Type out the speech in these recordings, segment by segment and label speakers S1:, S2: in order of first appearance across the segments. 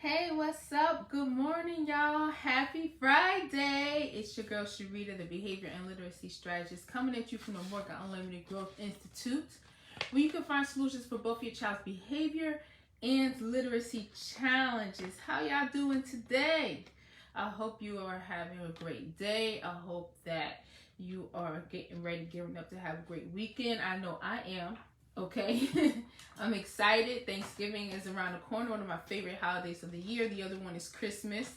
S1: Hey, what's up? Good morning, y'all. Happy Friday. It's your girl, Sharita, the Behavior and Literacy Strategist, coming at you from the Morgan Unlimited Growth Institute, where you can find solutions for both your child's behavior and literacy challenges. How y'all doing today? I hope you are having a great day. I hope that you are getting ready, gearing up to have a great weekend. I know I am. Okay, I'm excited. Thanksgiving is around the corner, one of my favorite holidays of the year. The other one is Christmas.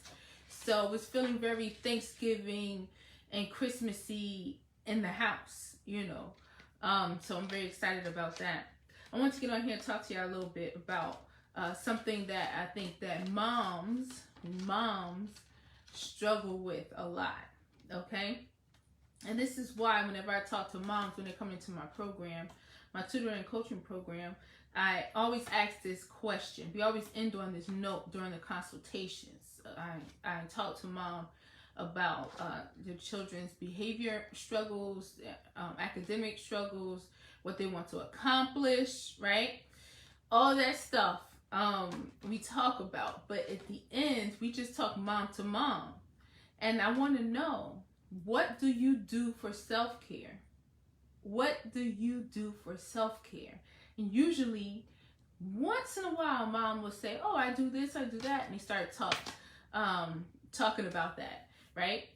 S1: So I was feeling very Thanksgiving and Christmassy in the house, So I'm very excited about that. I want to get on here and talk to you a little bit about something that I think that moms struggle with a lot, okay? And this is why whenever I talk to moms when they come into my program, my tutoring and coaching program, I always ask this question. We always end on this note during the consultations. I talk to mom about their children's behavior struggles, academic struggles, what they want to accomplish, right? All that stuff we talk about. But at the end, we just talk mom to mom. And I want to know, what do you do for self-care? What do you do for self-care? And usually, once in a while, mom will say, oh, I do this, I do that. And they start talking about that, right?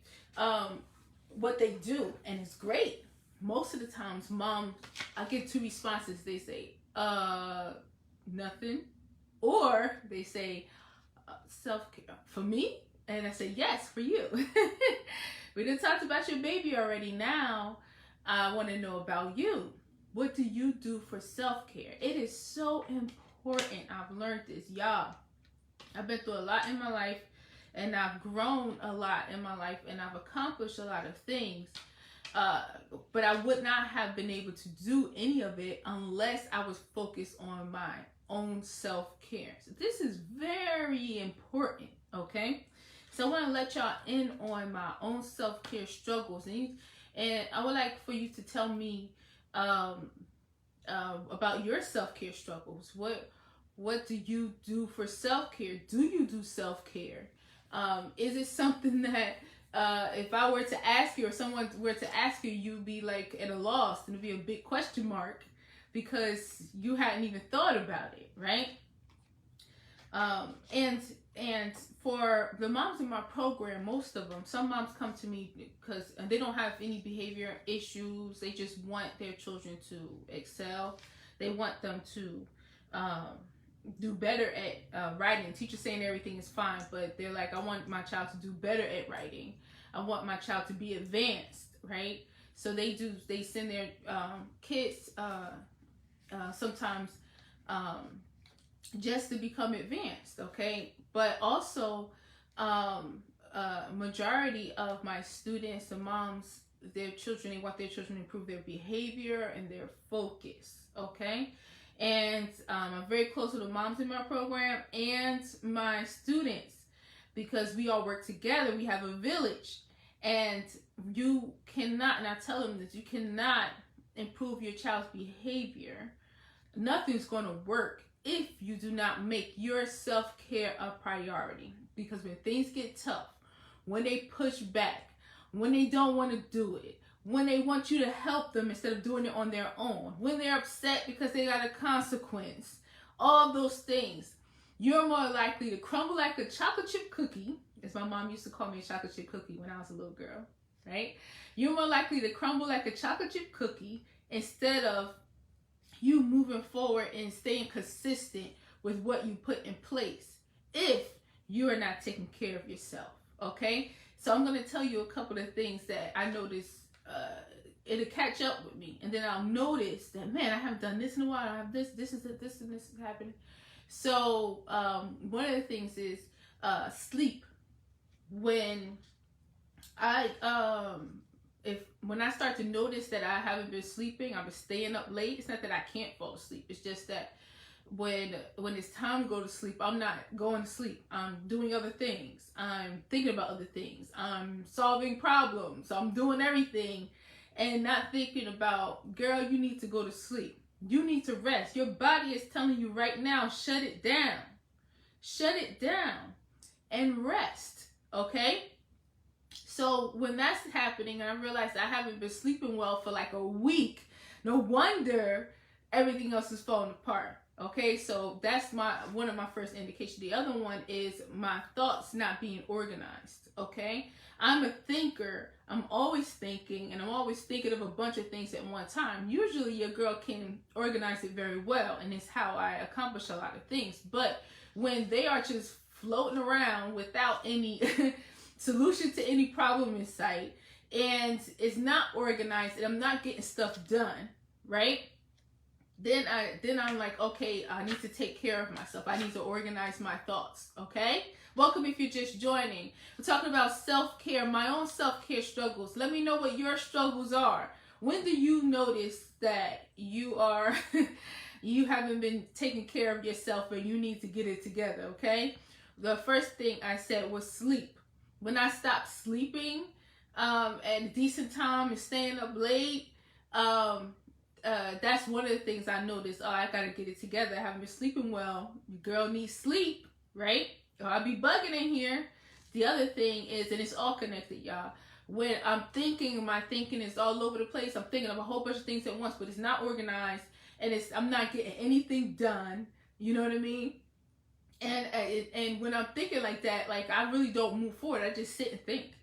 S1: What they do, and it's great. Most of the times, I get two responses. They say, nothing. Or they say, self-care for me? And I say, yes, for you. We done talked about your baby already. Now, I want to know about you. What do you do for self-care? It is so important. I've learned this, y'all. I've been through a lot in my life, and I've grown a lot in my life, and I've accomplished a lot of things. But I would not have been able to do any of it unless I was focused on my own self-care. So this is very important, okay? So I want to let y'all in on my own self-care struggles. And I would like for you to tell me about your self-care struggles. What do you do for self-care? Do you do self-care? Is it something that if I were to ask you, or someone were to ask you, you'd be like at a loss, and it'd be a big question mark because you hadn't even thought about it, right? And for the moms in my program, most of them, some moms come to me because they don't have any behavior issues. They just want their children to excel. They want them to do better at writing. Teachers saying everything is fine, but they're like, I want my child to do better at writing. I want my child to be advanced, right? So they send their kids sometimes just to become advanced, okay? But also, majority of my students, the moms, they want their children to improve their behavior and their focus, okay? And I'm very close to the moms in my program and my students because we all work together. We have a village, and you cannot, and I tell them this, you cannot improve your child's behavior. Nothing's going to work if you do not make your self-care a priority. Because when things get tough, when they push back, when they don't want to do it, when they want you to help them instead of doing it on their own, when they're upset because they got a consequence, all those things, you're more likely to crumble like a chocolate chip cookie, as my mom used to call me, a chocolate chip cookie when I was a little girl, right? You're more likely to crumble like a chocolate chip cookie instead of you moving forward and staying consistent with what you put in place if you are not taking care of yourself, okay? So I'm going to tell you a couple of things that I notice it'll catch up with me, and then I'll notice that, man, I haven't done this in a while. I have this and this is happening. So one of the things is sleep. When when I start to notice that I haven't been sleeping, I've been staying up late. It's not that I can't fall asleep. It's just that when it's time to go to sleep, I'm not going to sleep. I'm doing other things. I'm thinking about other things. I'm solving problems. I'm doing everything and not thinking about, girl, you need to go to sleep. You need to rest. Your body is telling you right now, shut it down. shut it down and rest. Okay? So when that's happening, I realized I haven't been sleeping well for like a week. No wonder everything else is falling apart. Okay, so that's one of my first indications. The other one is my thoughts not being organized. Okay, I'm a thinker. I'm always thinking, and I'm always thinking of a bunch of things at one time. Usually your girl can organize it very well, and it's how I accomplish a lot of things. But when they are just floating around without any solution to any problem in sight, and it's not organized, and I'm not getting stuff done, right? Then I'm like, okay, I need to take care of myself. I need to organize my thoughts. Okay, welcome if you're just joining. We're talking about self-care, my own self-care struggles. Let me know what your struggles are. When do you notice that you are you haven't been taking care of yourself and you need to get it together? Okay, the first thing I said was sleep. When I stopped sleeping at a decent time and staying up late, that's one of the things I noticed. Oh, I gotta get it together. I haven't been sleeping well. Your girl needs sleep, right? Or I'll be bugging in here. The other thing is, and it's all connected, y'all. When I'm thinking, my thinking is all over the place. I'm thinking of a whole bunch of things at once, but it's not organized, and I'm not getting anything done. You know what I mean? And when I'm thinking like that, like I really don't move forward. I just sit and think.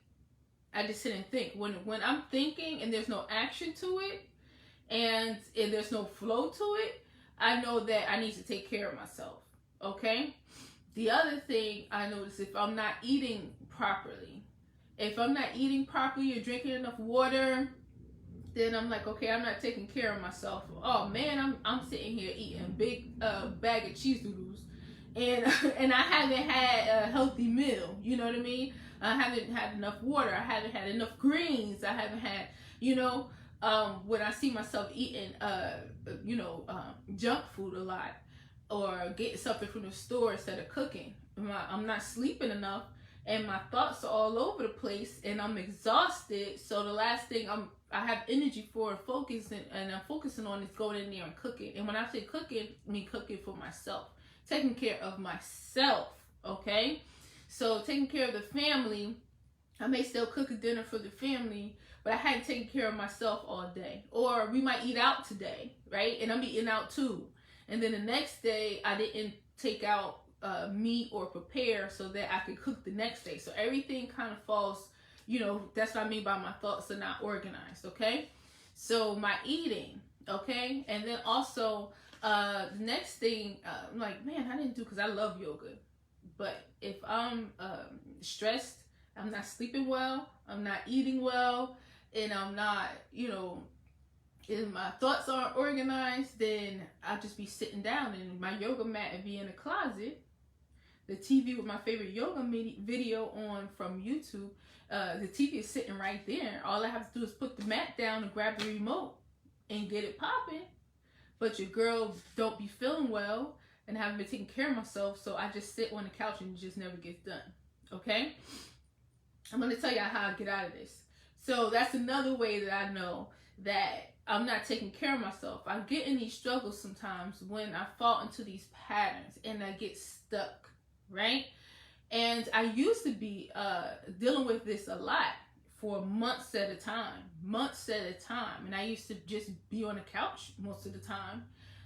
S1: When I'm thinking and there's no action to it, and there's no flow to it, I know that I need to take care of myself. Okay? The other thing I notice, if I'm not eating properly or drinking enough water, then I'm like, okay, I'm not taking care of myself. Oh man, I'm sitting here eating a big bag of cheese doodles, and I haven't had a healthy meal. You know what I mean? I haven't had enough water. I haven't had enough greens. I haven't had, when I see myself eating, junk food a lot, or getting something from the store instead of cooking, I'm not sleeping enough, and my thoughts are all over the place, and I'm exhausted. So the last thing I have energy for and I'm focusing on is going in there and cooking. And when I say cooking, I mean cooking for myself, taking care of myself. Okay, so taking care of the family. I may still cook a dinner for the family, but I hadn't taken care of myself all day. Or we might eat out today, right? And I'm eating out too. And then the next day, I didn't take out meat or prepare so that I could cook the next day. So everything kind of falls, that's what I mean by my thoughts are not organized, okay? So my eating, okay? And then also, the next thing, I'm like, man, I didn't do, because I love yoga. But if I'm stressed, I'm not sleeping well, I'm not eating well, and I'm not, if my thoughts aren't organized, then I'll just be sitting down, and my yoga mat would be in the closet. The TV with my favorite yoga video on from YouTube, the TV is sitting right there. All I have to do is put the mat down and grab the remote and get it popping. But your girl don't be feeling well and haven't been taking care of myself, so I just sit on the couch and it just never gets done. Okay? I'm going to tell y'all how I get out of this. So that's another way that I know that I'm not taking care of myself. I get in these struggles sometimes when I fall into these patterns and I get stuck, right? And I used to be dealing with this a lot for months at a time. And I used to just be on the couch most of the time,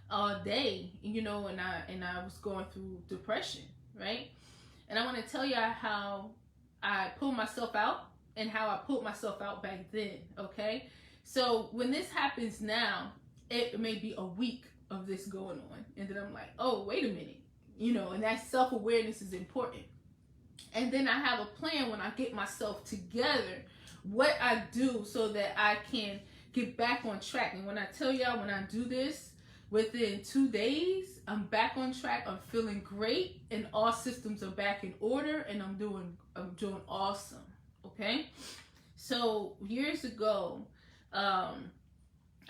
S1: all day, and I was going through depression, right? And I want to tell y'all how I pulled myself out and how I pulled myself out back then, okay? So when this happens now, it may be a week of this going on, and then I'm like, oh, wait a minute, and that self-awareness is important. And then I have a plan when I get myself together, what I do so that I can get back on track. And when I tell y'all, when I do this, within 2 days, I'm back on track. I'm feeling great, and all systems are back in order, and I'm doing awesome. Okay, so years ago, I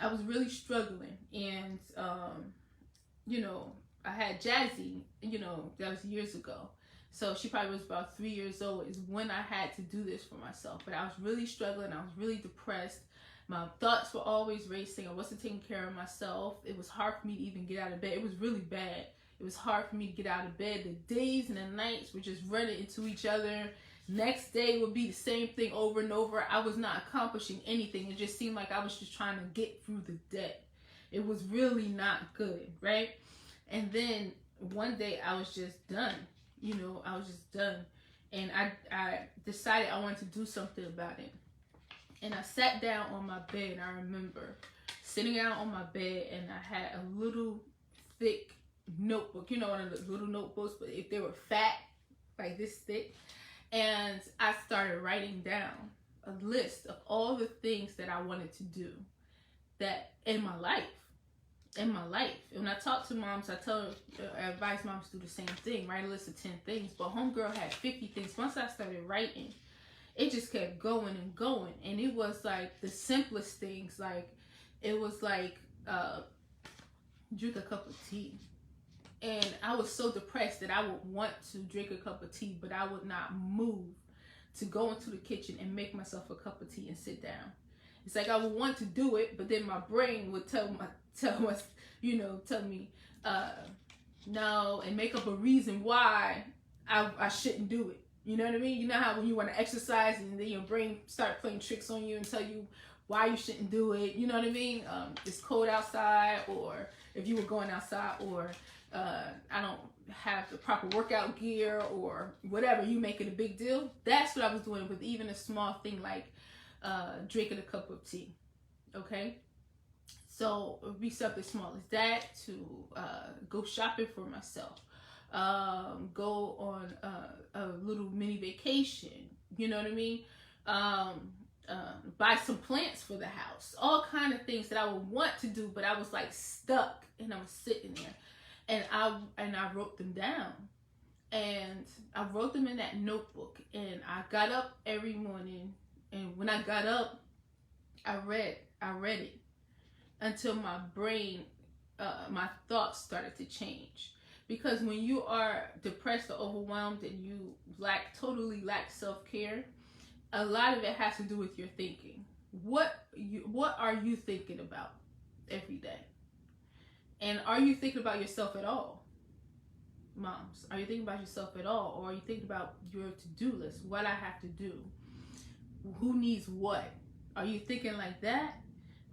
S1: was really struggling, and I had Jazzy. That was years ago. So she probably was about 3 years old is when I had to do this for myself. But I was really struggling. I was really depressed. My thoughts were always racing. I wasn't taking care of myself. It was hard for me to even get out of bed. It was really bad. It was hard for me to get out of bed. The days and the nights were just running into each other. Next day would be the same thing over and over. I was not accomplishing anything. It just seemed like I was just trying to get through the day. It was really not good, right? And then one day I was just done. You know, I was just done. And I decided I wanted to do something about it. And I sat down on my bed. I remember sitting down on my bed, and I had a little thick notebook. You know, one of the little notebooks, but if they were fat, like this thick. And I started writing down a list of all the things that I wanted to do that in my life. And when I talk to moms, I advise moms to do the same thing, write a list of 10 things. But homegirl had 50 things. Once I started writing, it just kept going and going. And it was like the simplest things. Like, it was like, drink a cup of tea. And I was so depressed that I would want to drink a cup of tea, but I would not move to go into the kitchen and make myself a cup of tea and sit down. It's like I would want to do it, but then my brain would tell me, no, and make up a reason why I shouldn't do it. You know what I mean? You know how when you want to exercise and then your brain start playing tricks on you and tell you why you shouldn't do it. You know what I mean? It's cold outside, or if you were going outside, or I don't have the proper workout gear, or whatever, you make it a big deal. That's what I was doing with even a small thing like drinking a cup of tea. Okay? So it would be something small as that, to go shopping for myself, go on a little mini vacation, you know what I mean? Buy some plants for the house, all kind of things that I would want to do, but I was like stuck, and I was sitting there. And I wrote them down, and I wrote them in that notebook. And I got up every morning, and when I got up, I read it until my brain, my thoughts started to change. Because when you are depressed or overwhelmed and you totally lack self-care, a lot of it has to do with your thinking. What are you thinking about every day? And are you thinking about yourself at all? Moms, are you thinking about yourself at all? Or are you thinking about your to-do list? What I have to do? Who needs what? Are you thinking like that?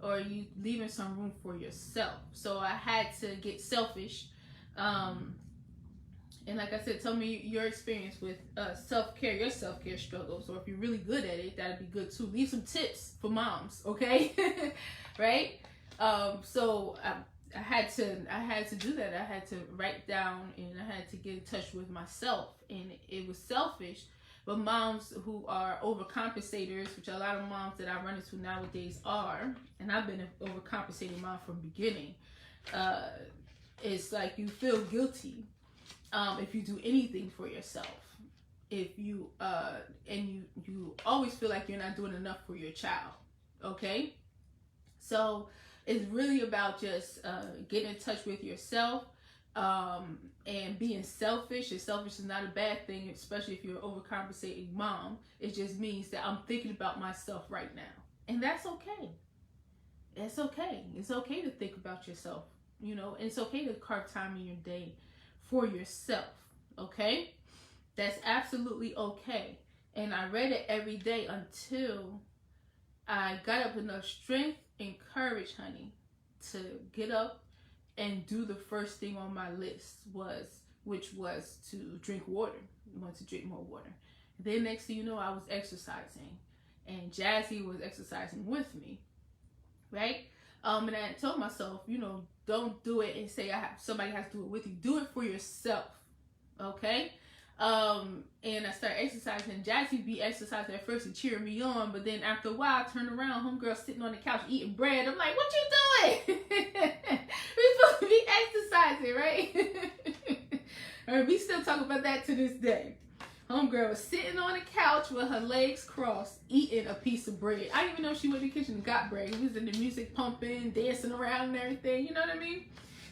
S1: Or are you leaving some room for yourself? So I had to get selfish. And like I said, tell me your experience with self-care, your self-care struggles. Or if you're really good at it, that'd be good too. Leave some tips for moms, okay? Right? So I had to do that. I had to write down, and I had to get in touch with myself. And it was selfish, but moms who are overcompensators, which a lot of moms that I run into nowadays are, and I've been an overcompensating mom from the beginning. It's like you feel guilty if you do anything for yourself. If you and you always feel like you're not doing enough for your child. Okay, so it's really about just getting in touch with yourself and being selfish. And selfish is not a bad thing, especially if you're an overcompensating mom. It just means that I'm thinking about myself right now. And that's okay. It's okay. It's okay to think about yourself, you know, and it's okay to carve time in your day for yourself, okay? That's absolutely okay. And I read it every day until I got up enough strength and courage, honey, to get up and do the first thing on my list, which was to drink water. I wanted to drink more water. Then next thing you know, I was exercising, and Jazzy was exercising with me, right? And I told myself, you know, don't do it and say somebody has to do it with you. Do it for yourself, okay? And I started exercising. Jazzy be exercising at first and cheering me on, but then after a while, I turned around, homegirl sitting on the couch eating bread. I'm like, what you doing? We're supposed to be exercising, right? And we still talk about that to this day. Homegirl was sitting on the couch with her legs crossed, eating a piece of bread. I didn't even know she went to the kitchen and got bread. We was in the music pumping, dancing around and everything, you know what I mean?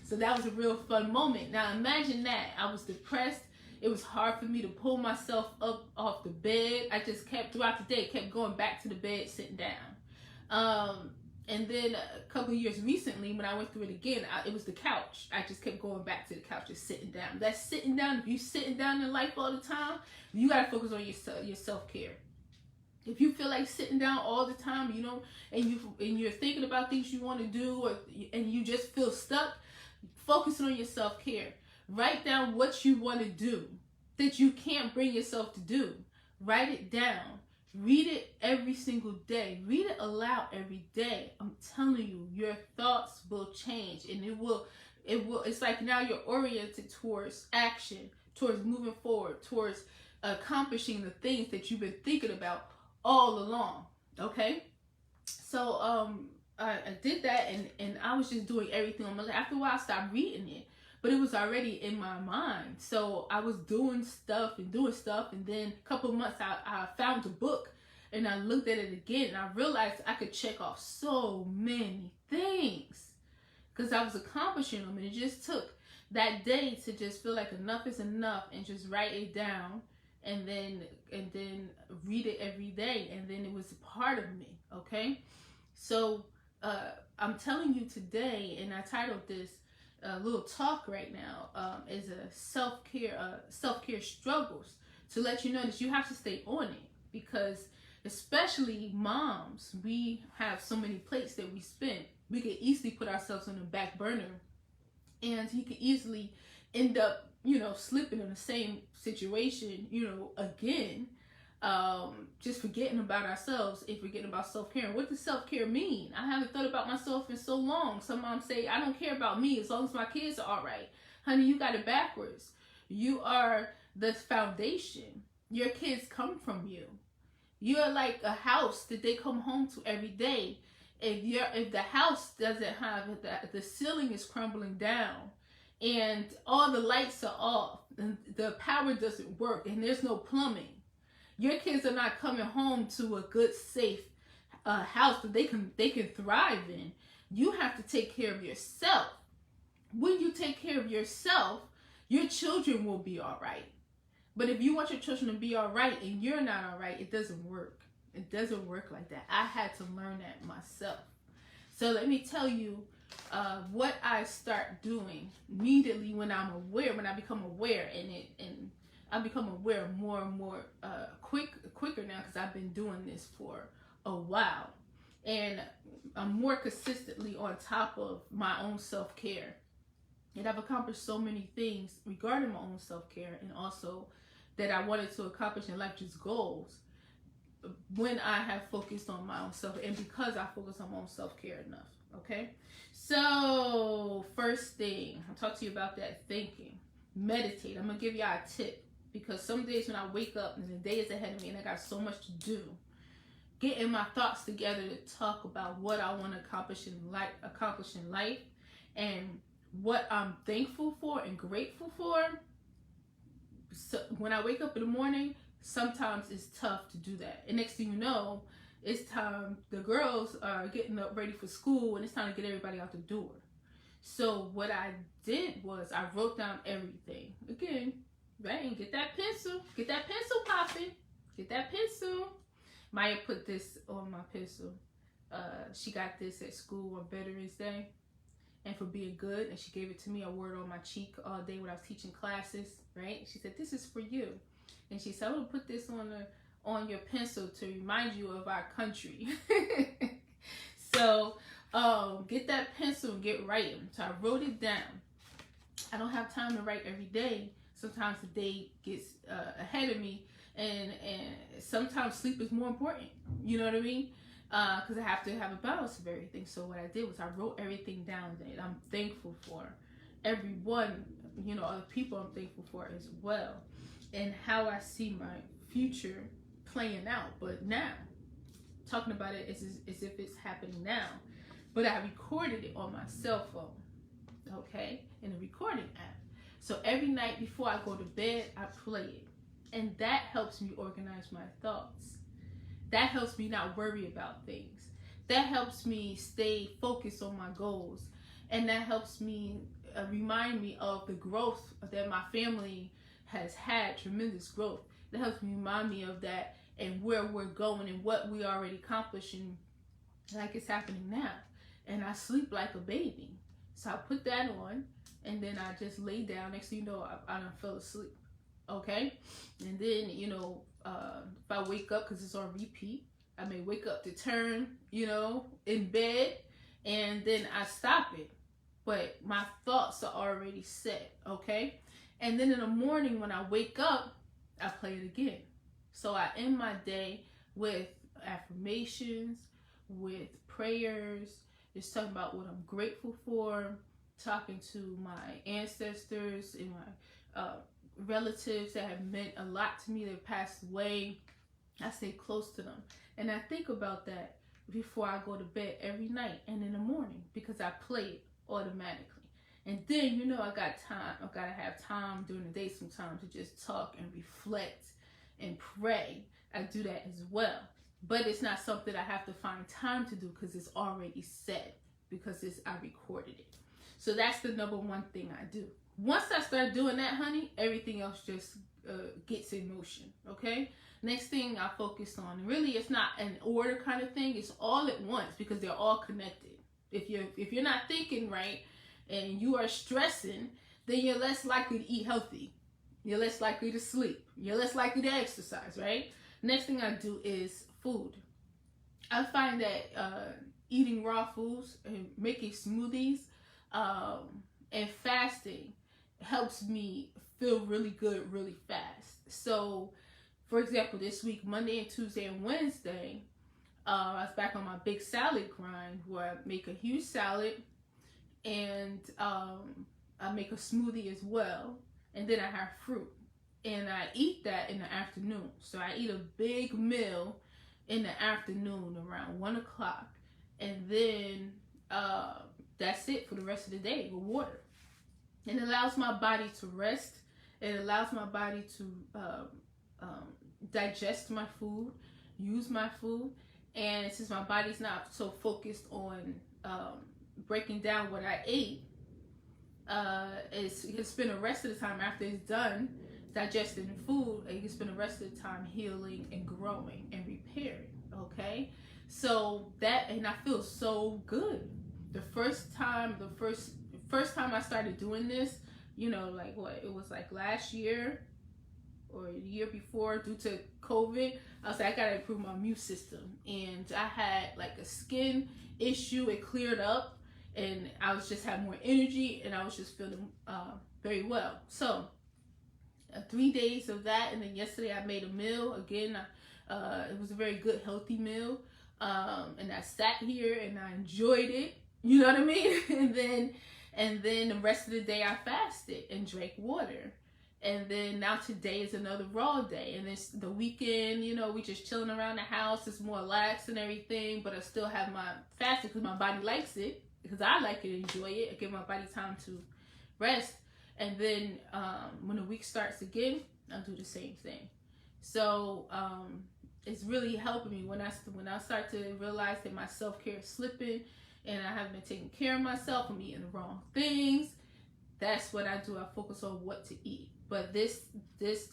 S1: So that was a real fun moment. Now imagine that. I was depressed. It was hard for me to pull myself up off the bed. I just kept, throughout the day, kept going back to the bed, sitting down. And then a couple of years recently, when I went through it again, it was the couch. I just kept going back to the couch, just sitting down. That's sitting down. If you sitting down in life all the time, you gotta focus on your self care. If you feel like sitting down all the time, you know, and you're thinking about things you want to do, and you just feel stuck, focus on your self care. Write down what you want to do that you can't bring yourself to do. Write it down. Read it every single day. Read it aloud every day. I'm telling you, your thoughts will change, and it's like now you're oriented towards action, towards moving forward, towards accomplishing the things that you've been thinking about all along. Okay? So I did that, and I was just doing everything on my life. After a while, I stopped reading it, but it was already in my mind. So I was doing stuff, and then a couple of months I found a book, and I looked at it again, and I realized I could check off so many things because I was accomplishing them. And it just took that day to just feel like enough is enough, and just write it down, and then read it every day, and then it was a part of me. Okay, so I'm telling you today, and I titled this little talk right now, is a self-care struggles, to let you know that you have to stay on it, because especially moms, we have so many plates that we spin. We could easily put ourselves on the back burner, and you could easily end up, you know, slipping in the same situation, you know, again, just forgetting about ourselves and forgetting about self-care. What does self-care mean? I haven't thought about myself in so long. Some moms say, I don't care about me as long as my kids are all right. Honey, you got it backwards. You are the foundation. Your kids come from you. You're like a house that they come home to every day. If the house doesn't have the ceiling is crumbling down, and all the lights are off, and the power doesn't work, and there's no plumbing, your kids are not coming home to a good, safe house that they can thrive in. You have to take care of yourself. When you take care of yourself, your children will be all right. But if you want your children to be all right and you're not all right, it doesn't work. It doesn't work like that. I had to learn that myself. So let me tell you what I start doing immediately when I'm aware, when I become aware, and I become aware more and more quicker now, because I've been doing this for a while, and I'm more consistently on top of my own self-care, and I've accomplished so many things regarding my own self-care, and also that I wanted to accomplish in life, just goals, when I have focused on my own self, and because I focus on my own self-care enough. Okay, so first thing I'll talk to you about, that thinking. Meditate. I'm gonna give y'all a tip, because some days when I wake up and the day is ahead of me and I got so much to do, getting my thoughts together to talk about what I want to accomplish in life, and what I'm thankful for and grateful for. So when I wake up in the morning, sometimes it's tough to do that. And next thing you know, it's time, the girls are getting up ready for school, and it's time to get everybody out the door. So what I did was I wrote down everything. Again, right? And get that pencil popping. Get that pencil. Maya put this on my pencil. She got this at school on Veterans Day, and for being good, and she gave it to me. I wore it on my cheek all day when I was teaching classes, right? She said, this is for you. And she said, I'm gonna put this on your pencil to remind you of our country. So get that pencil and get writing. So I wrote it down. I don't have time to write every day. Sometimes the day gets ahead of me, and sometimes sleep is more important. You know what I mean? Because I have to have a balance of everything. So what I did was I wrote everything down that I'm thankful for. Everyone, you know, other people I'm thankful for as well, and how I see my future playing out. But now, talking about it as if it's happening now. But I recorded it on my cell phone, okay, in a recording app. So every night before I go to bed, I play it. And that helps me organize my thoughts. That helps me not worry about things. That helps me stay focused on my goals. And that helps me remind me of the growth that my family has had, tremendous growth. That helps me remind me of that, and where we're going, and what we already accomplished, and like it's happening now. And I sleep like a baby. So I put that on, and then I just lay down. Next thing you know, I done fell asleep. Okay? And then, if I wake up, because it's on repeat, I may wake up to turn, in bed, and then I stop it. But my thoughts are already set, okay? And then in the morning when I wake up, I play it again. So I end my day with affirmations, with prayers, just talking about what I'm grateful for, talking to my ancestors and my relatives that have meant a lot to me that passed away. I stay close to them. And I think about that before I go to bed every night and in the morning, because I play it automatically. And then, I got time. I gotta have time during the day sometimes to just talk and reflect and pray. I do that as well. But it's not something I have to find time to do because it's already set, because I recorded it. So that's the number one thing I do. Once I start doing that, honey, everything else just gets in motion, okay? Next thing I focus on, really it's not an order kind of thing, it's all at once because they're all connected. If you're not thinking right and you are stressing, then you're less likely to eat healthy. You're less likely to sleep. You're less likely to exercise, right? Next thing I do is food. I find that eating raw foods and making smoothies and fasting helps me feel really good really fast. So, for example, this week, Monday and Tuesday and Wednesday, I was back on my big salad grind where I make a huge salad and I make a smoothie as well. And then I have fruit. And I eat that in the afternoon. So I eat a big meal in the afternoon around 1 o'clock. And then that's it for the rest of the day with water. And it allows my body to rest. It allows my body to digest my food, use my food. And since my body's not so focused on breaking down what I ate, it can spend the rest of the time after it's done digesting the food, it can spend the rest of the time healing and growing and repairing, okay? So that, and I feel so good. The first time I started doing this, it was like last year or the year before, due to COVID, I was like, I gotta improve my immune system. And I had like a skin issue, it cleared up, and I was just having more energy, and I was just feeling very well. So 3 days of that, and then yesterday I made a meal again. It was a very good, healthy meal, and I sat here and I enjoyed it. You know what I mean? and then the rest of the day I fasted and drank water. And then now today is another raw day, and it's the weekend. We just chilling around the house. It's more lax and everything, but I still have my fasting because my body likes it, because I like it and enjoy it. I give my body time to rest. And then when the week starts again, I'll do the same thing. So it's really helping me when I start to realize that my self-care is slipping and I haven't been taking care of myself, I'm eating the wrong things. That's what I do. I focus on what to eat. But this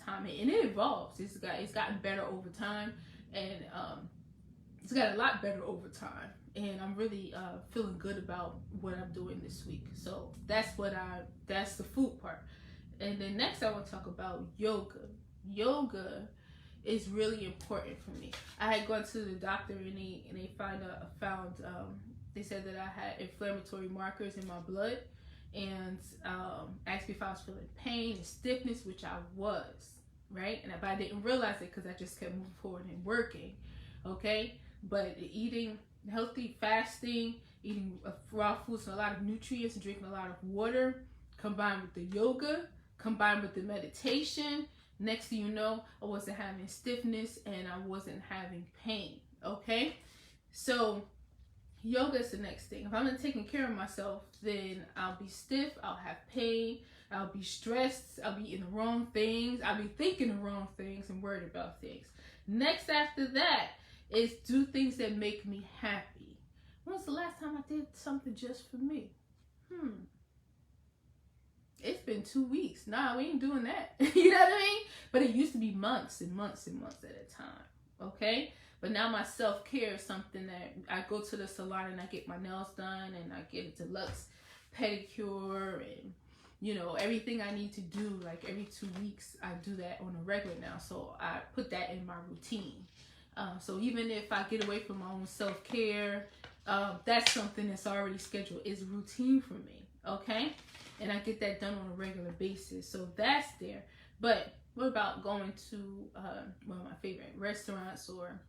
S1: time, and it evolves. It's gotten better over time, and it's got a lot better over time. And I'm really feeling good about what I'm doing this week. So that's the food part. And then next I want to talk about yoga. Yoga is really important for me. I had gone to the doctor and they found they said that I had inflammatory markers in my blood, and asked me if I was feeling pain and stiffness, which I was, right? But I didn't realize it because I just kept moving forward and working, okay? But eating healthy, fasting, eating raw foods and a lot of nutrients, and drinking a lot of water, combined with the yoga, combined with the meditation, next thing you know, I wasn't having stiffness and I wasn't having pain, okay? So yoga is the next thing. If I'm not taking care of myself, then I'll be stiff, I'll have pain, I'll be stressed, I'll be eating the wrong things, I'll be thinking the wrong things and worried about things. Next after that is do things that make me happy. When's the last time I did something just for me? It's been 2 weeks. Nah, we ain't doing that. You know what I mean? But it used to be months and months and months at a time. Okay? But now my self-care is something that I go to the salon and I get my nails done and I get a deluxe pedicure and everything I need to do. Like every 2 weeks I do that on a regular now, so I put that in my routine. So even if I get away from my own self-care, that's something that's already scheduled. It's routine for me, okay? And I get that done on a regular basis. So that's there. But what about going to one of my favorite restaurants or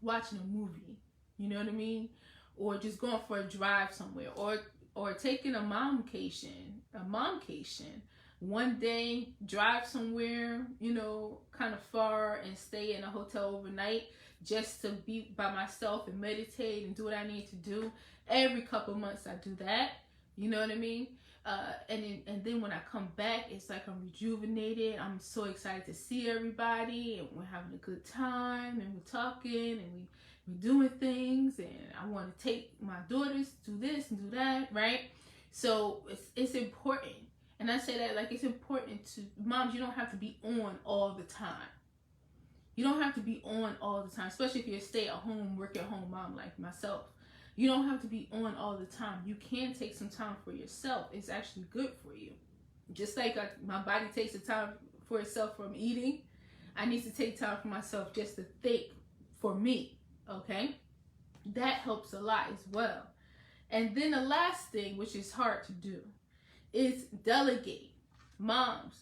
S1: watching a movie? You know what I mean? Or just going for a drive somewhere, or taking a momcation. One day, drive somewhere, kind of far and stay in a hotel overnight just to be by myself and meditate and do what I need to do. Every couple months I do that. You know what I mean? And then when I come back, it's like I'm rejuvenated. I'm so excited to see everybody, and we're having a good time, and we're talking, and we're doing things, and I want to take my daughters to do this and do that, right? So it's important. And I say that like it's important to moms. You don't have to be on all the time. You don't have to be on all the time, especially if you're a stay-at-home, work-at-home mom like myself. You don't have to be on all the time. You can take some time for yourself. It's actually good for you. Just like my body takes the time for itself from eating, I need to take time for myself just to think for me, okay? That helps a lot as well. And then the last thing, which is hard to do, is delegate. Moms,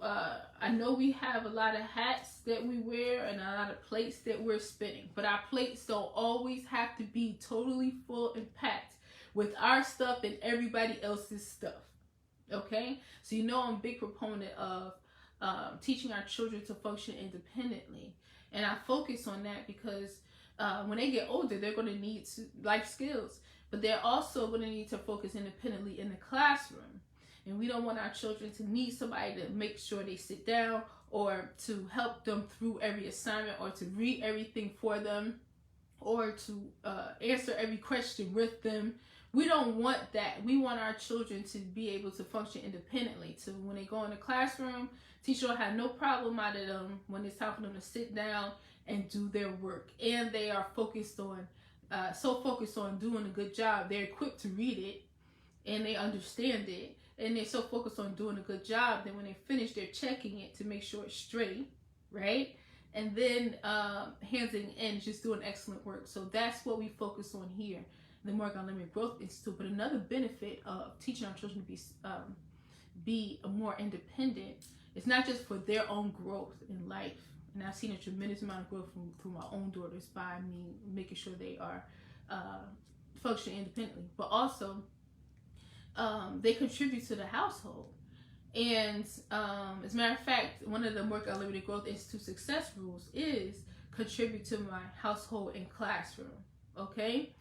S1: I know we have a lot of hats that we wear and a lot of plates that we're spinning, but our plates don't always have to be totally full and packed with our stuff and everybody else's stuff, okay? So I'm a big proponent of teaching our children to function independently, and I focus on that because when they get older, they're going to need life skills, but they're also going to need to focus independently in the classroom. And we don't want our children to need somebody to make sure they sit down or to help them through every assignment or to read everything for them or to answer every question with them. We don't want that. We want our children to be able to function independently. So when they go in the classroom, teacher will have no problem out of them when it's time for them to sit down and do their work. And they are focused on, so focused on doing a good job. They're equipped to read it and they understand it. And they're so focused on doing a good job that when they finish, they're checking it to make sure it's straight, right? And then handing in, just doing excellent work. So that's what we focus on here, the Morgan Unlimited Growth Institute. But another benefit of teaching our children to be more independent, it's not just for their own growth in life. And I've seen a tremendous amount of growth through my own daughters by me making sure they are functioning independently, but also they contribute to the household. And as a matter of fact, one of the Morgan Unlimited Growth Institute success rules is contribute to my household and classroom, okay?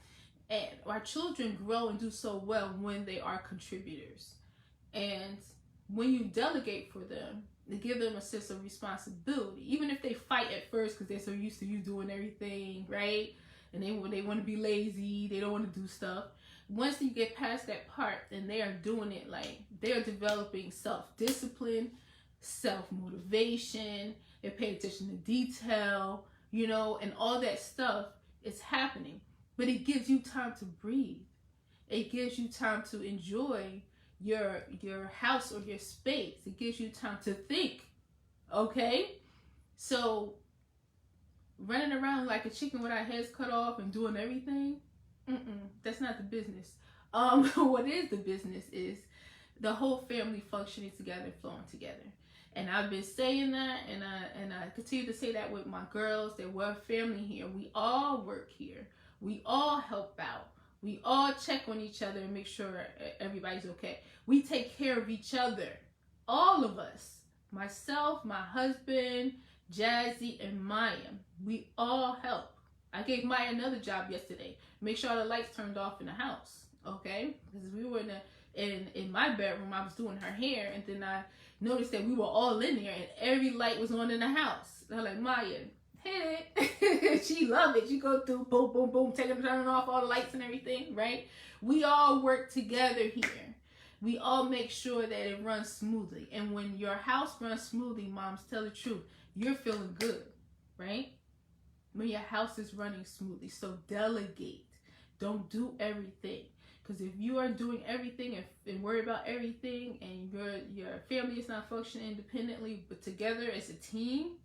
S1: And our children grow and do so well when they are contributors. And when you delegate for them, to give them a sense of responsibility, even if they fight at first because they're so used to you doing everything, right? And they want to be lazy, they don't want to do stuff. Once you get past that part, then they are doing it like they're developing self-discipline, self-motivation, they're paying attention to detail, and all that stuff is happening. But it gives you time to breathe. It gives you time to enjoy your house or your space. It gives you time to think, okay? So running around like a chicken with our heads cut off and doing everything, that's not the business. What is the business is the whole family functioning together, flowing together. And I've been saying that, and I continue to say that with my girls, that we're a family here. We all work here. We all help out. We all check on each other and make sure everybody's okay. We take care of each other. All of us. Myself, my husband, Jazzy, and Maya. We all help. I gave Maya another job yesterday. Make sure all the lights turned off in the house. Okay? Because we were in my bedroom. I was doing her hair. And then I noticed that we were all in there. And every light was on in the house. And I'm like, Maya, hit it. She loved it. She go through boom, boom, boom, turning off all the lights and everything, right? We all work together here. We all make sure that it runs smoothly. And when your house runs smoothly, moms, tell the truth, you're feeling good, right? when your house is running smoothly. So delegate. Don't do everything. Because if you are doing everything and worry about everything, and your family is not functioning independently but together as a team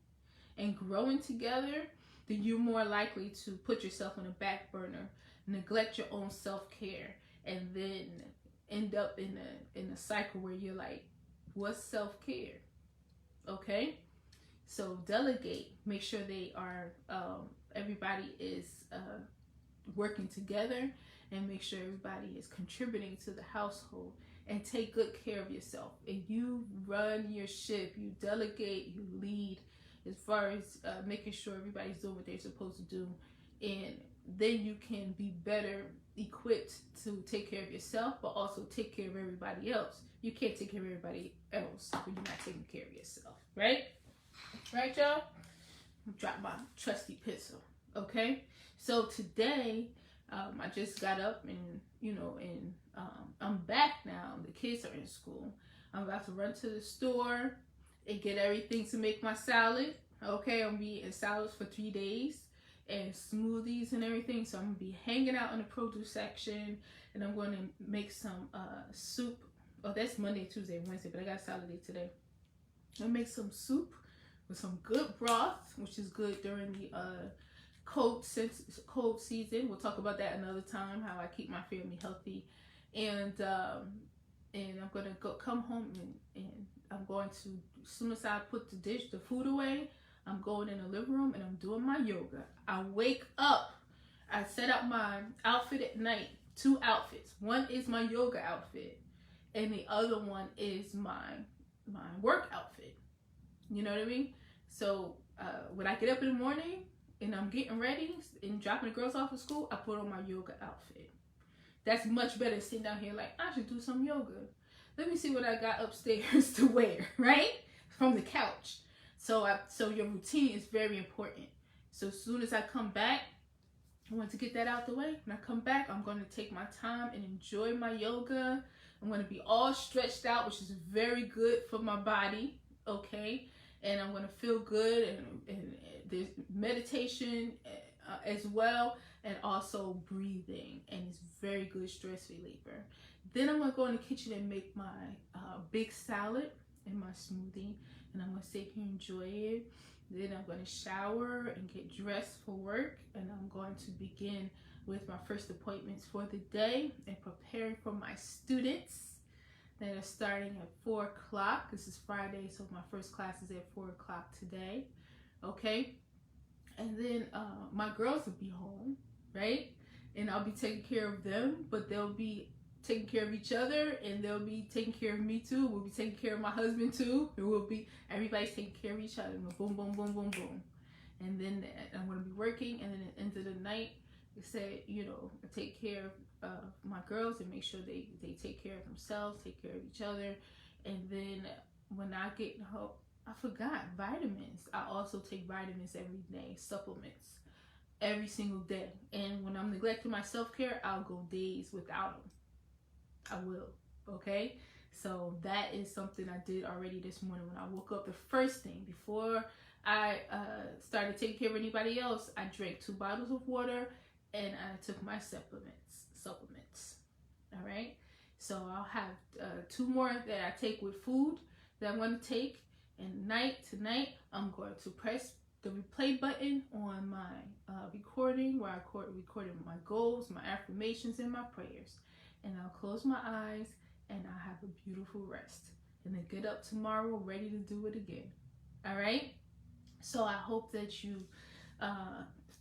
S1: and growing together, then you're more likely to put yourself on a back burner, neglect your own self-care, and then end up in a cycle where you're like, what's self-care? Okay, so delegate. Make sure they are everybody is working together, and make sure everybody is contributing to the household, and take good care of yourself. And you run your ship, you delegate, you lead as far as making sure everybody's doing what they're supposed to do, and then you can be better equipped to take care of yourself, but also take care of everybody else. You can't take care of everybody else when you're not taking care of yourself, right? Right, y'all? Drop my trusty pencil. Okay, so today I just got up, and I'm back now. The kids are in school. I'm about to run to the store and get everything to make my salad. Okay, I'm gonna be in salads for 3 days and smoothies and everything. So I'm gonna be hanging out in the produce section, and I'm going to make some soup. Oh, that's Monday, Tuesday, Wednesday, but I got salad day today. I'll make some soup with some good broth, which is good during the cold season. We'll talk about that another time, how I keep my family healthy. And I'm gonna come home, and I'm going to, as soon as I put the food away, I'm going in the living room and I'm doing my yoga. I wake up, I set up my outfit at night, 2 outfits. One is my yoga outfit, and the other one is my work outfit. You know what I mean? So when I get up in the morning and I'm getting ready and dropping the girls off at school, I put on my yoga outfit. That's much better than sitting down here like, I should do some yoga. Let me see what I got upstairs to wear, right? From the couch. So your routine is very important. So as soon as I come back, I want to get that out the way. When I come back, I'm going to take my time and enjoy my yoga. I'm going to be all stretched out, which is very good for my body, okay? And I'm going to feel good, and there's meditation as well, and also breathing, and it's very good stress reliever. Then I'm going to go in the kitchen and make my big salad and my smoothie, and I'm going to sit here and enjoy it. Then I'm going to shower and get dressed for work, and I'm going to begin with my first appointments for the day and preparing for my students that are starting at 4 o'clock. This is Friday, so my first class is at 4 o'clock today. Okay, and then my girls will be home, right? And I'll be taking care of them, but they'll be taking care of each other, and they'll be taking care of me too. We'll be taking care of my husband too. Everybody's taking care of each other. Boom, boom, boom, boom, boom. And then I'm going to be working, and then at the end of the night, I said, take care of my girls and make sure they take care of themselves, take care of each other. And then when I get home, I forgot vitamins. I also take vitamins every day, supplements every single day. And when I'm neglecting my self-care, I'll go days without them. I will, okay? So that is something I did already this morning when I woke up. The first thing, before I started taking care of anybody else, I drank 2 bottles of water, and I took my supplements. All right, so I'll have 2 more that I take with food that I'm going to take. And tonight I'm going to press the replay button on my recording, where I recorded my goals, my affirmations, and my prayers. And I'll close my eyes, and I'll have a beautiful rest, and then get up tomorrow ready to do it again. All right, so I hope that you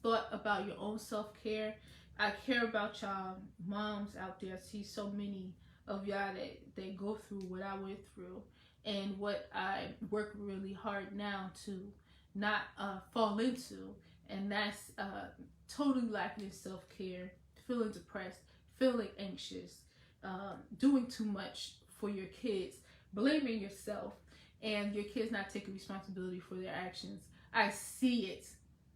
S1: thought about your own self-care. I care about y'all moms out there. I see so many of y'all that go through what I went through, and what I work really hard now to not fall into, and that's totally lacking in self-care, feeling depressed, feeling anxious, doing too much for your kids, blaming yourself, and your kids not taking responsibility for their actions. I see it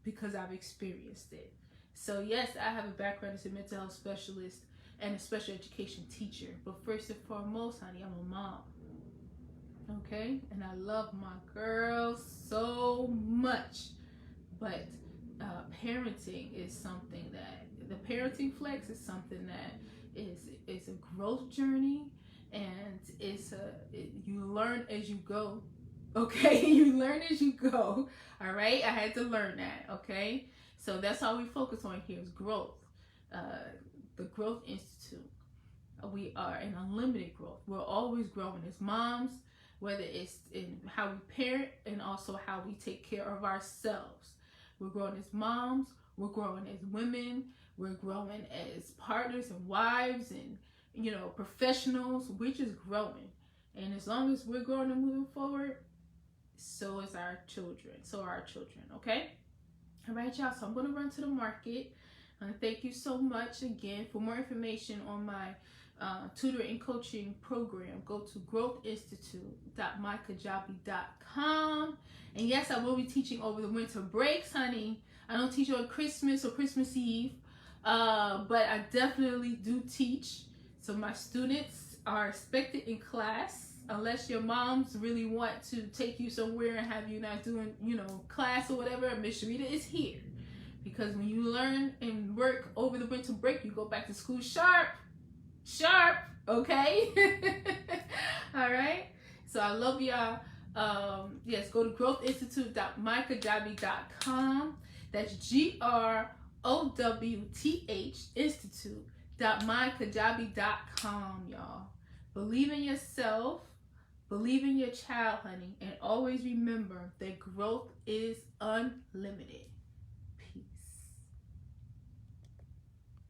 S1: because I've experienced it. So yes, I have a background as a mental health specialist and a special education teacher, but first and foremost, honey, I'm a mom. Okay, and I love my girls so much, but parenting is something that the parenting flex is something that is a growth journey, and you learn as you go. Okay, you learn as you go. All right, I had to learn that. Okay, so that's all we focus on here is growth. The Growth Institute. We are in unlimited growth. We're always growing as moms, whether it's in how we parent and also how we take care of ourselves. We're growing as moms, we're growing as women, we're growing as partners and wives and, professionals. We're just growing. And as long as we're growing and moving forward, so is our children. So are our children, okay? All right, y'all. So I'm going to run to the market. Thank you so much again. For more information on my tutoring and coaching program, go to growthinstitute.mykajabi.com. And yes, I will be teaching over the winter breaks, honey. I don't teach on Christmas or Christmas Eve, but I definitely do teach. So my students are expected in class, unless your moms really want to take you somewhere and have you not doing, class or whatever. Miss Sharita is here. Because when you learn and work over the winter break, you go back to school sharp, okay? All right? So I love y'all. Yes, go to growthinstitute.mykajabi.com. That's GROWTH Institute.mykajabi.com, y'all. Believe in yourself, believe in your child, honey, and always remember that growth is unlimited.